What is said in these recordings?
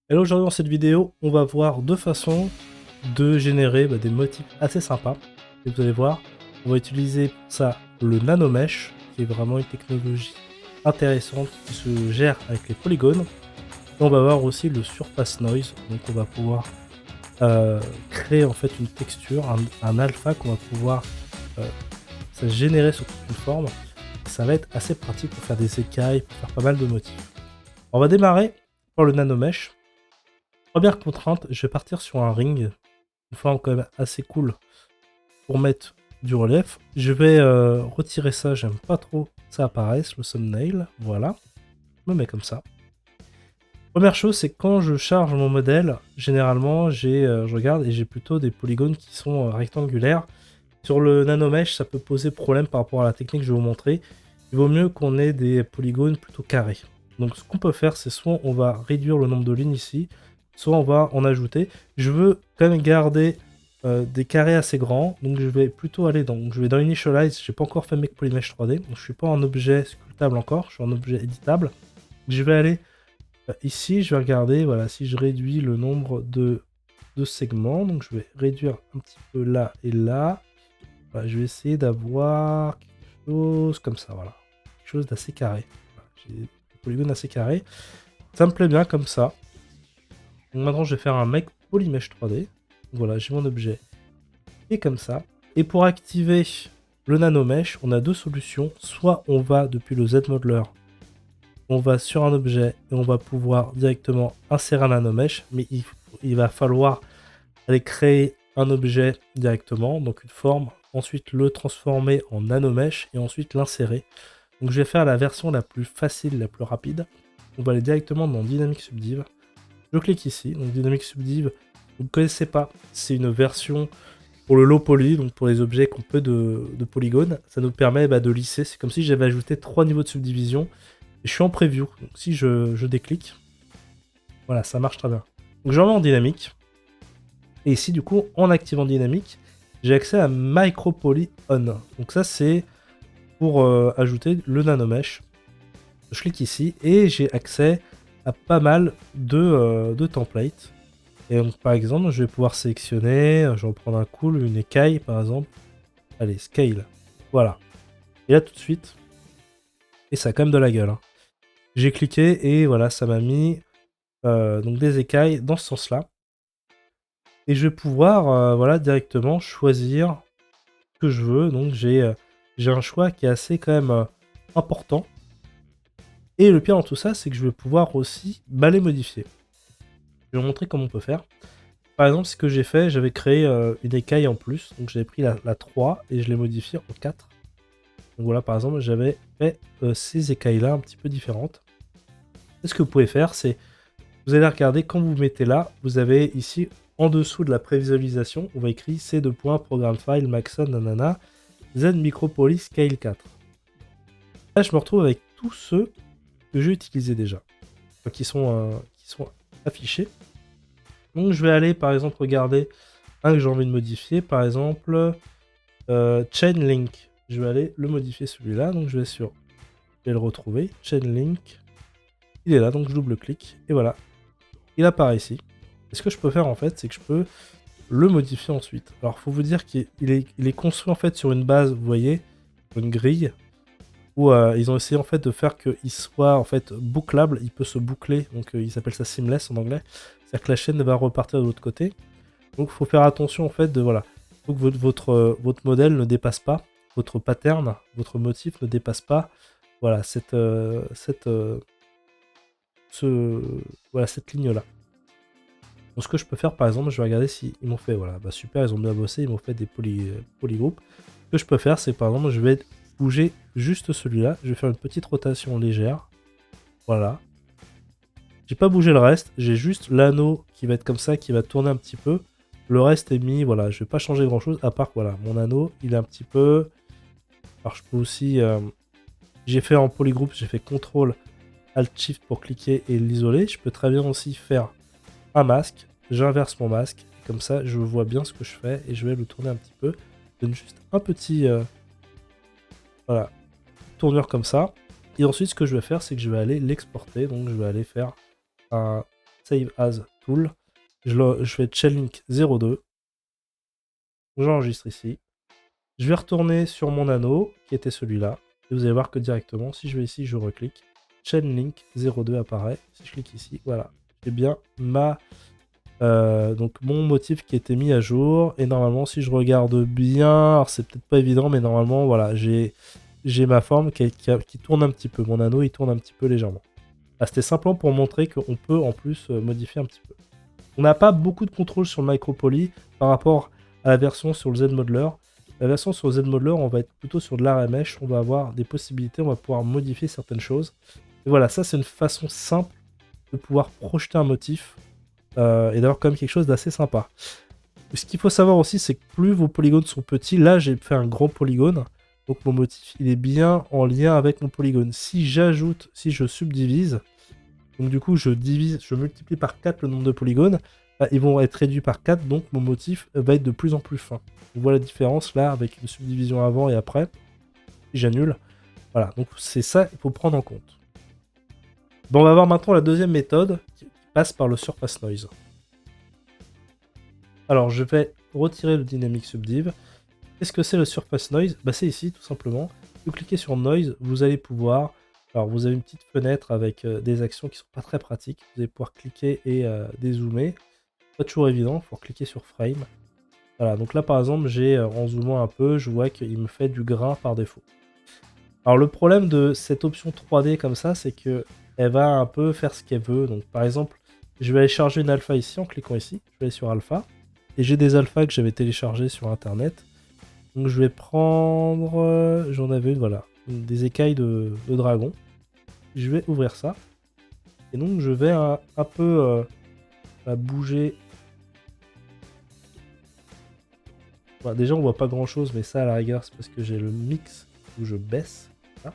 Et là aujourd'hui dans cette vidéo, on va voir deux façons de générer des motifs assez sympas. Et vous allez voir, on va utiliser pour ça le nanomesh, qui est vraiment une technologie intéressante qui se gère avec les polygones. Et on va voir aussi le surface noise, donc on va pouvoir créer en fait une texture, un alpha qu'on va pouvoir euh, ça générer sur toute une forme. Et ça va être assez pratique pour faire des écailles, pour faire pas mal de motifs. On va démarrer par le nanomesh. Première contrainte, je vais partir sur un ring, une forme quand même assez cool pour mettre du relief. Je vais retirer ça, j'aime pas trop que ça apparaisse, le thumbnail, voilà. Je me mets comme ça. Première chose, c'est quand je charge mon modèle, généralement, je regarde et j'ai plutôt des polygones qui sont rectangulaires. Sur le nanomesh, ça peut poser problème par rapport à la technique que je vais vous montrer. Il vaut mieux qu'on ait des polygones plutôt carrés. Donc ce qu'on peut faire, c'est soit on va réduire le nombre de lignes ici, soit on va en ajouter. Je veux quand même garder des carrés assez grands, donc je vais plutôt aller dans Initialize. J'ai pas encore fait Make Polymesh 3D, donc je suis pas en objet sculptable encore, je suis en objet éditable. Je vais aller ici, je vais regarder, voilà, si je réduis le nombre de segments, donc je vais réduire un petit peu là et là. Voilà, je vais essayer d'avoir quelque chose comme ça, voilà. Quelque chose d'assez carré. Voilà, j'ai des polygones assez carrés. Ça me plaît bien comme ça. Donc maintenant, je vais faire un make polymesh 3D. Donc voilà, j'ai mon objet et comme ça. Et pour activer le nanomesh, on a deux solutions. Soit on va depuis le Z-Modeler, on va sur un objet et on va pouvoir directement insérer un nanomesh, mais il va falloir aller créer un objet directement, donc une forme, ensuite le transformer en nanomesh et ensuite l'insérer. Donc je vais faire la version la plus facile, la plus rapide. On va aller directement dans Dynamic Subdiv. Je clique ici, donc Dynamic Subdiv, vous ne connaissez pas, c'est une version pour le low poly, donc pour les objets qui ont peu de polygones. Ça nous permet de lisser, c'est comme si j'avais ajouté 3 niveaux de subdivision. Et je suis en preview, donc si je déclic, voilà, ça marche très bien. Donc je remets en dynamique. Et ici, du coup, en activant dynamique, j'ai accès à Micro Poly On. Donc ça, c'est pour ajouter le nanomesh. Je clique ici et j'ai accès à pas mal de templates. Et donc, par exemple, je vais pouvoir sélectionner, je vais en prendre un cool, une écaille, par exemple. Allez, scale. Voilà. Et là, tout de suite, et ça a quand même de la gueule, hein. J'ai cliqué et voilà, ça m'a mis donc des écailles dans ce sens-là. Et je vais pouvoir voilà, directement choisir ce que je veux. Donc j'ai un choix qui est assez quand même important. Et le pire dans tout ça, c'est que je vais pouvoir aussi les modifier. Je vais vous montrer comment on peut faire. Par exemple, ce que j'ai fait, j'avais créé une écaille en plus. Donc j'avais pris la 3 et je l'ai modifiée en 4. Donc voilà, par exemple, j'avais fait ces écailles-là un petit peu différentes. Et ce que vous pouvez faire, c'est vous allez regarder quand vous mettez là, vous avez ici en dessous de la prévisualisation, on va écrire C2. Program File, Maxon, nanana, Z Micropoly Scale 4. Là, je me retrouve avec tous ceux que j'ai utilisés déjà, qui sont affichés. Donc, je vais aller, par exemple, regarder un que j'ai envie de modifier, par exemple, Chain Link. Je vais aller le modifier celui-là, donc je vais le retrouver, Chain Link. Il est là, donc je double-clique, et voilà, il apparaît ici. Et ce que je peux faire, en fait, c'est que je peux le modifier ensuite. Alors, faut vous dire qu'il est construit, en fait, sur une base, vous voyez, une grille, où ils ont essayé en fait de faire qu'il soit en fait bouclable, il peut se boucler, donc ils appellent ça seamless en anglais, c'est-à-dire que la chaîne va repartir de l'autre côté. Donc il faut faire attention en fait de voilà, faut que votre modèle ne dépasse pas, votre pattern, votre motif ne dépasse pas, voilà cette ligne là. Donc ce que je peux faire par exemple, je vais regarder si ils m'ont fait voilà, super, ils ont bien bossé, ils m'ont fait des polygroupes. Ce que je peux faire, c'est par exemple, je vais bouger juste celui-là. Je vais faire une petite rotation légère. Voilà. J'ai pas bougé le reste. J'ai juste l'anneau qui va être comme ça, qui va tourner un petit peu. Le reste est mis, voilà. Je vais pas changer grand-chose, à part, voilà, mon anneau, il est un petit peu... Alors, je peux aussi... j'ai fait en polygroupe, j'ai fait CTRL, Alt-Shift pour cliquer et l'isoler. Je peux très bien aussi faire un masque. J'inverse mon masque. Comme ça, je vois bien ce que je fais et je vais le tourner un petit peu. Je donne juste un petit... voilà, tournure comme ça. Et ensuite, ce que je vais faire, c'est que je vais aller l'exporter. Donc, je vais aller faire un Save as tool. Je fais chainlink 02. J'enregistre ici. Je vais retourner sur mon anneau, qui était celui-là. Et vous allez voir que directement, si je vais ici, je reclique. Chainlink 02 apparaît. Si je clique ici, voilà. J'ai bien donc mon motif qui était mis à jour. Et normalement, si je regarde bien, alors c'est peut-être pas évident, mais normalement, voilà, j'ai ma forme qui tourne un petit peu. Mon anneau, il tourne un petit peu légèrement. C'était simplement pour montrer qu'on peut en plus modifier un petit peu. On n'a pas beaucoup de contrôle sur le MicroPoly par rapport à la version sur le ZModeler. La version sur le ZModeler, on va être plutôt sur de l'ARMesh, on va avoir des possibilités, on va pouvoir modifier certaines choses. Et voilà, ça c'est une façon simple de pouvoir projeter un motif et d'avoir quand même quelque chose d'assez sympa. Ce qu'il faut savoir aussi, c'est que plus vos polygones sont petits, là j'ai fait un grand polygone, donc mon motif il est bien en lien avec mon polygone. Si j'ajoute, si je subdivise, donc du coup je multiplie par 4 le nombre de polygones, bah, ils vont être réduits par 4, donc mon motif va être de plus en plus fin. On voit la différence là avec une subdivision avant et après. Si j'annule, voilà, donc c'est ça qu'il faut prendre en compte. Bon, on va voir maintenant la deuxième méthode qui passe par le surface noise. Alors je vais retirer le dynamic subdiv. Qu'est-ce que c'est le surface noise? Bah, c'est ici tout simplement. Vous cliquez sur noise, vous allez pouvoir... Alors vous avez une petite fenêtre avec des actions qui sont pas très pratiques. Vous allez pouvoir cliquer et dézoomer. Pas toujours évident, il faut cliquer sur frame. Voilà, donc là par exemple, j'ai en zoomant un peu, je vois qu'il me fait du grain par défaut. Alors le problème de cette option 3D comme ça, c'est que elle va un peu faire ce qu'elle veut. Donc par exemple, je vais aller charger une alpha ici en cliquant ici. Je vais aller sur alpha. Et j'ai des alphas que j'avais téléchargés sur internet. Donc je vais prendre... j'en avais une, voilà. Des écailles de dragon. Je vais ouvrir ça. Et donc je vais un peu bouger. Voilà, déjà on voit pas grand chose, mais ça à la rigueur c'est parce que j'ai le mix où je baisse. Là.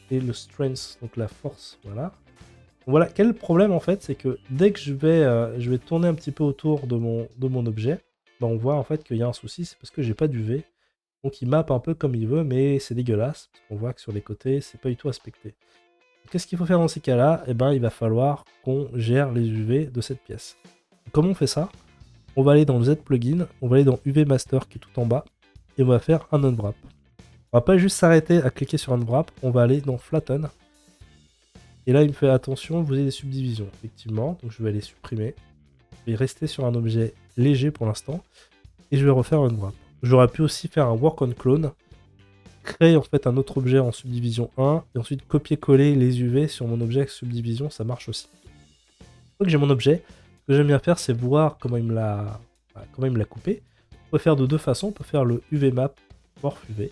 Et le strength, donc la force, voilà. Donc, voilà, quel est le problème en fait, c'est que dès que je vais tourner un petit peu autour de mon objet, bah, on voit en fait qu'il y a un souci, c'est parce que j'ai pas d'UV. Donc il map un peu comme il veut, mais c'est dégueulasse. Parce qu'on voit que sur les côtés, c'est pas du tout aspecté. Qu'est-ce qu'il faut faire dans ces cas-là? Eh ben, il va falloir qu'on gère les UV de cette pièce. Comment on fait ça? On va aller dans le Z-Plugin, on va aller dans UV Master qui est tout en bas, et on va faire un Unwrap. On va pas juste s'arrêter à cliquer sur Unwrap, on va aller dans Flatten. Et là, il me fait attention, vous avez des subdivisions, effectivement, donc je vais les supprimer. Je vais rester sur un objet léger pour l'instant, et je vais refaire un Unwrap. J'aurais pu aussi faire un Work on Clone, créer en fait un autre objet en subdivision 1 et ensuite copier-coller les UV sur mon objet subdivision, ça marche aussi. Donc j'ai mon objet, ce que j'aime bien faire c'est voir comment il me l'a coupé. On peut faire de deux façons, on peut faire le UV map morph UV.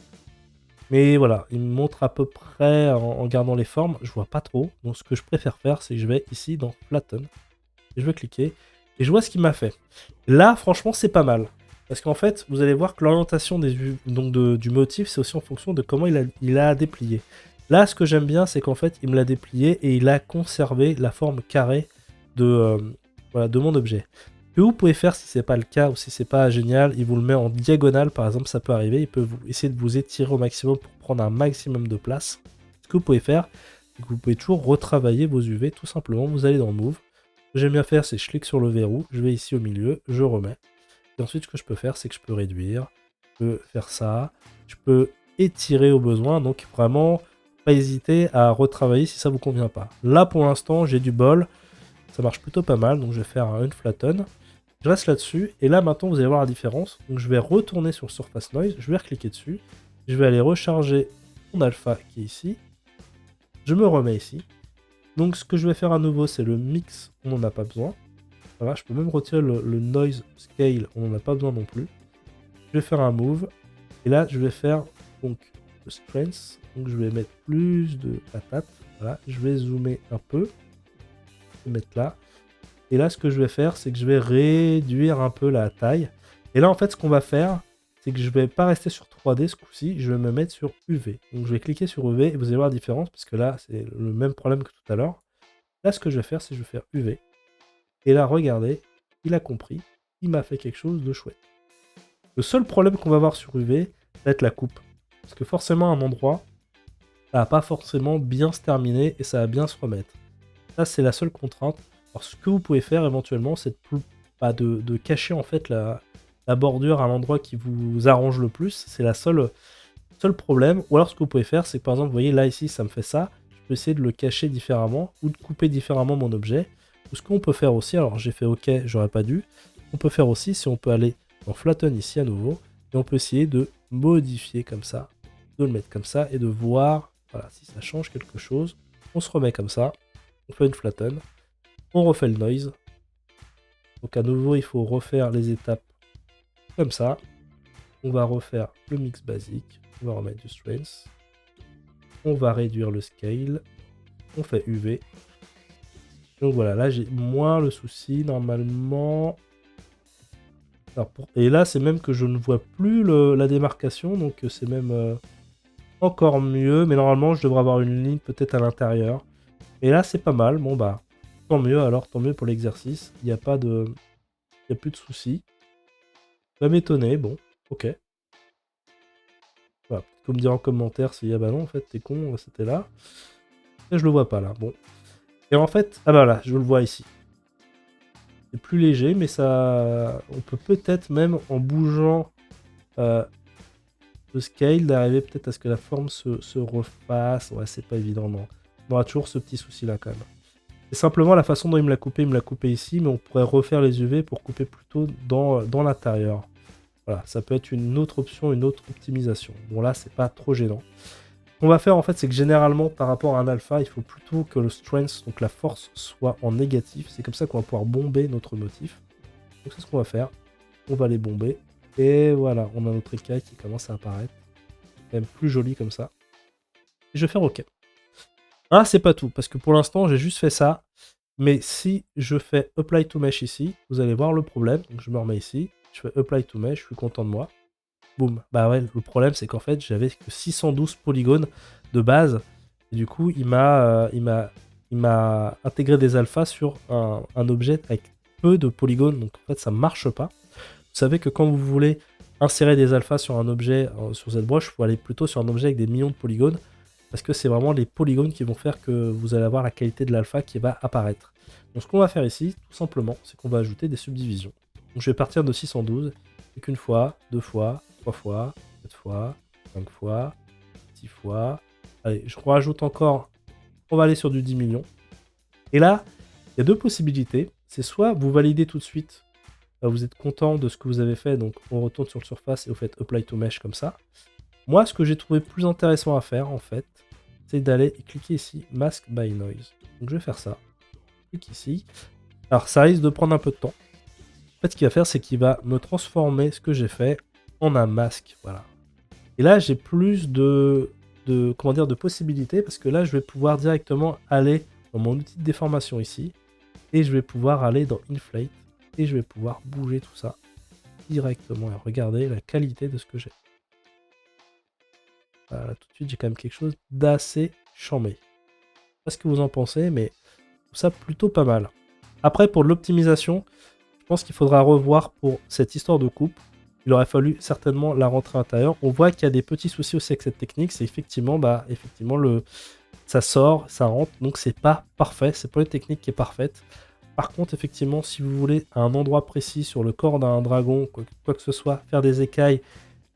Mais voilà, il me montre à peu près en gardant les formes, je vois pas trop. Donc ce que je préfère faire c'est que je vais ici dans Flatten, et je vais cliquer et je vois ce qu'il m'a fait. Là franchement c'est pas mal. Parce qu'en fait, vous allez voir que l'orientation du motif, c'est aussi en fonction de comment il a déplié. Là, ce que j'aime bien, c'est qu'en fait, il me l'a déplié et il a conservé la forme carrée de mon objet. Ce que vous pouvez faire, si c'est pas le cas ou si c'est pas génial, il vous le met en diagonale, par exemple, ça peut arriver. Il peut essayer de vous étirer au maximum pour prendre un maximum de place. Ce que vous pouvez faire, c'est que vous pouvez toujours retravailler vos UV, tout simplement. Vous allez dans Move. Ce que j'aime bien faire, c'est que je clique sur le verrou, je vais ici au milieu, je remets. Et ensuite, ce que je peux faire, c'est que je peux réduire, je peux faire ça, je peux étirer au besoin. Donc vraiment, pas hésiter à retravailler si ça vous convient pas. Là, pour l'instant, j'ai du bol. Ça marche plutôt pas mal. Donc je vais faire un unflatten. Je reste là-dessus. Et là, maintenant, vous allez voir la différence. Donc je vais retourner sur Surface Noise. Je vais recliquer dessus. Je vais aller recharger mon alpha qui est ici. Je me remets ici. Donc ce que je vais faire à nouveau, c'est le mix. On n'en a pas besoin. Voilà, je peux même retirer le noise scale, on n'en a pas besoin non plus. Je vais faire un move, et là je vais faire donc le strength, donc je vais mettre plus de patates. Voilà, je vais zoomer un peu, je vais mettre là. Et là ce que je vais faire, c'est que je vais réduire un peu la taille. Et là en fait ce qu'on va faire, c'est que je vais pas rester sur 3D ce coup-ci, je vais me mettre sur UV. Donc je vais cliquer sur UV et vous allez voir la différence, parce que là c'est le même problème que tout à l'heure. Là ce que je vais faire, c'est que je vais faire UV. Et là, regardez, il a compris, il m'a fait quelque chose de chouette. Le seul problème qu'on va avoir sur UV, ça va être la coupe. Parce que forcément, à un endroit, ça va pas forcément bien se terminer et ça va bien se remettre. Ça, c'est la seule contrainte. Alors, Alors, ce que vous pouvez faire éventuellement, c'est de cacher en fait la bordure à l'endroit qui vous arrange le plus. C'est la seul problème. Ou alors, ce que vous pouvez faire, c'est que par exemple, vous voyez là, ici, ça me fait ça. Je peux essayer de le cacher différemment ou de couper différemment mon objet. Ou ce qu'on peut faire aussi, alors j'ai fait OK, j'aurais pas dû. On peut faire aussi, si on peut aller dans Flatten ici à nouveau, et on peut essayer de modifier comme ça, de le mettre comme ça, et de voir voilà, si ça change quelque chose. On se remet comme ça, on fait une Flatten, on refait le noise. Donc à nouveau, il faut refaire les étapes comme ça. On va refaire le mix basique, on va remettre du strength, on va réduire le scale, on fait UV. Donc voilà, là j'ai moins le souci normalement. Alors et là c'est même que je ne vois plus la démarcation, donc c'est même encore mieux, mais normalement je devrais avoir une ligne peut-être à l'intérieur. Et là c'est pas mal, bon bah tant mieux alors, tant mieux pour l'exercice, il n'y a pas de... il n'y a plus de soucis. Ça va m'étonner, bon, ok. Voilà, faut me dire en commentaire si, ah bah non en fait t'es con, c'était là. Et je le vois pas là, bon. Et en fait, ah bah là, je le vois ici. C'est plus léger, mais ça... on peut peut-être même en bougeant le scale, d'arriver peut-être à ce que la forme se refasse. Ouais, c'est pas évident, non. On aura toujours ce petit souci-là, quand même. C'est simplement la façon dont il me l'a coupé ici, mais on pourrait refaire les UV pour couper plutôt dans l'intérieur. Voilà, ça peut être une autre option, une autre optimisation. Bon, là, c'est pas trop gênant. Ce qu'on va faire, en fait, c'est que généralement, par rapport à un alpha, il faut plutôt que le strength, donc la force, soit en négatif. C'est comme ça qu'on va pouvoir bomber notre motif. Donc, c'est ce qu'on va faire. On va les bomber. Et voilà, on a notre écaille qui commence à apparaître. C'est quand même plus joli comme ça. Et je vais faire OK. Ah, c'est pas tout, parce que pour l'instant, j'ai juste fait ça. Mais si je fais Apply to Mesh ici, vous allez voir le problème. Donc, je me remets ici. Je fais Apply to Mesh, je suis content de moi. Boum. Bah ouais, le problème, c'est qu'en fait, j'avais que 612 polygones de base. Et du coup, il m'a intégré des alphas sur un objet avec peu de polygones. Donc, en fait, ça marche pas. Vous savez que quand vous voulez insérer des alphas sur un objet, sur ZBrush, il faut aller plutôt sur un objet avec des millions de polygones, parce que c'est vraiment les polygones qui vont faire que vous allez avoir la qualité de l'alpha qui va apparaître. Donc ce qu'on va faire ici, tout simplement, c'est qu'on va ajouter des subdivisions. Donc je vais partir de 612, et qu'une fois, 2 fois, 3 fois, 4 fois, 5 fois, 6 fois. Allez, je rajoute encore, on va aller sur du 10 millions. Et là, il y a deux possibilités. C'est soit vous validez tout de suite, vous êtes content de ce que vous avez fait, donc on retourne sur le surface et vous faites Apply to Mesh comme ça. Moi, ce que j'ai trouvé plus intéressant à faire, en fait, c'est d'aller cliquer ici, Mask by Noise. Donc je vais faire ça. Je clique ici. Alors ça risque de prendre un peu de temps. En fait, ce qu'il va faire, c'est qu'il va me transformer ce que j'ai fait en un masque. Voilà. Et là, j'ai plus de possibilités, parce que là, je vais pouvoir directement aller dans mon outil de déformation ici, et je vais pouvoir aller dans Inflate, et je vais pouvoir bouger tout ça directement. Et regardez la qualité de ce que j'ai. Voilà, tout de suite, j'ai quand même quelque chose d'assez chambé. Je sais pas ce que vous en pensez, mais je trouve ça plutôt pas mal. Après, pour l'optimisation, je pense qu'il faudra revoir pour cette histoire de coupe. Il aurait fallu certainement la rentrer à l'intérieur. On voit qu'il y a des petits soucis aussi avec cette technique. C'est effectivement, ça sort, ça rentre. Donc, c'est pas parfait. C'est pas une technique qui est parfaite. Par contre, effectivement, si vous voulez à un endroit précis sur le corps d'un dragon, quoi que ce soit, faire des écailles,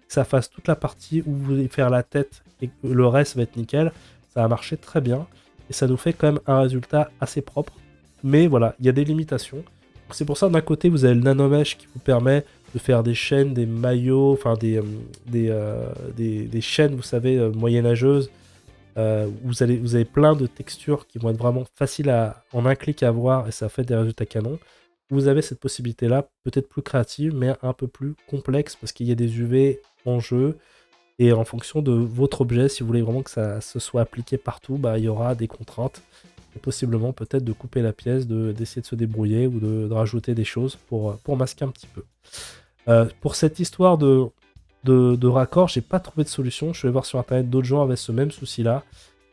que ça fasse toute la partie où vous voulez faire la tête et que le reste va être nickel, ça va marcher très bien. Et ça nous fait quand même un résultat assez propre. Mais voilà, il y a des limitations. C'est pour ça, d'un côté, vous avez le nanomesh qui vous permet de faire des chaînes, des maillots, enfin des chaînes, vous savez, moyenâgeuses. Vous avez plein de textures qui vont être vraiment faciles en un clic à voir, et ça fait des résultats canons. Vous avez cette possibilité-là, peut-être plus créative, mais un peu plus complexe, parce qu'il y a des UV en jeu, et en fonction de votre objet, si vous voulez vraiment que ça se soit appliqué partout, bah, il y aura des contraintes, et possiblement peut-être de couper la pièce, d'essayer de se débrouiller, ou de rajouter des choses pour masquer un petit peu. Pour cette histoire de raccord, j'ai pas trouvé de solution. Je suis allé voir sur internet, d'autres gens avaient ce même souci-là.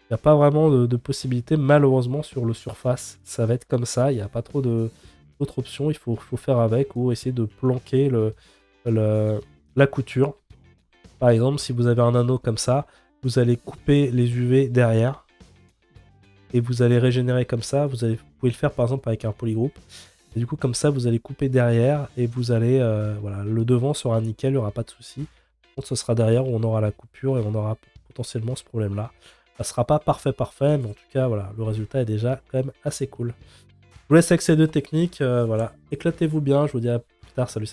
Il n'y a pas vraiment de possibilité, malheureusement, sur le surface. Ça va être comme ça, il n'y a pas trop d'autres options. Il faut faire avec, ou essayer de planquer la couture. Par exemple, si vous avez un anneau comme ça, vous allez couper les UV derrière, et vous allez régénérer comme ça. Vous allez pouvez le faire par exemple avec un polygroupe. Et du coup, comme ça, vous allez couper derrière et vous allez, voilà, le devant sera nickel, il n'y aura pas de souci. Par contre, ce sera derrière où on aura la coupure et on aura potentiellement ce problème-là. Ça sera pas parfait, mais en tout cas, voilà, le résultat est déjà quand même assez cool. Je vous laisse avec ces deux techniques, voilà, éclatez-vous bien, je vous dis à plus tard, salut.